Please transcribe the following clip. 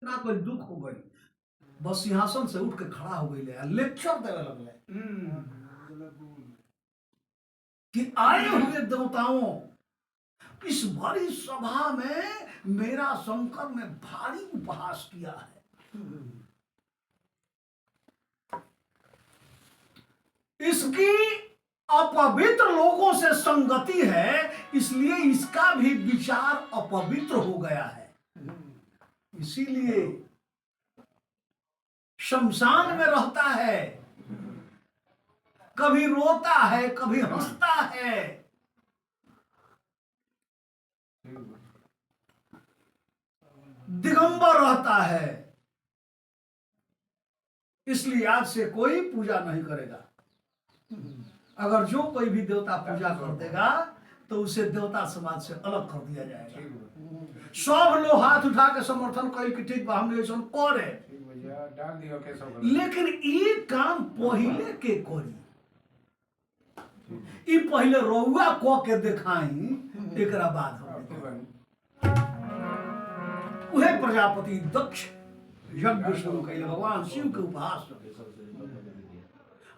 ना कोई दुख हो गई, बस सिंहासन से उठ के खड़ा हो गई लेक्चर देवे लगले कि आए हुए देवताओं, इस बड़ी सभा में मेरा शंकर ने भारी उपहास किया है, इसकी अपवित्र लोगों से संगति है, इसलिए इसका भी विचार अपवित्र हो गया है। इसीलिए शमशान में रहता है, कभी रोता है, कभी हंसता है। दिगंबर रहता है। इसलिए आज से कोई पूजा नहीं करेगा। अगर जो कोई भी देवता पूजा कर देगा तो उसे देवता समाज से अलग कर दिया जाएगा। सब लोग हाथ उठा के समर्थन करी कि ठीक बा, हमने ऐसा करे, लेकिन ये काम पहले के करी, ई पहले रउआ क के देखाई, एकरा बाद उहे प्रजापति दक्ष यज्ञ शुरू कैले, भगवान शिव के उपहास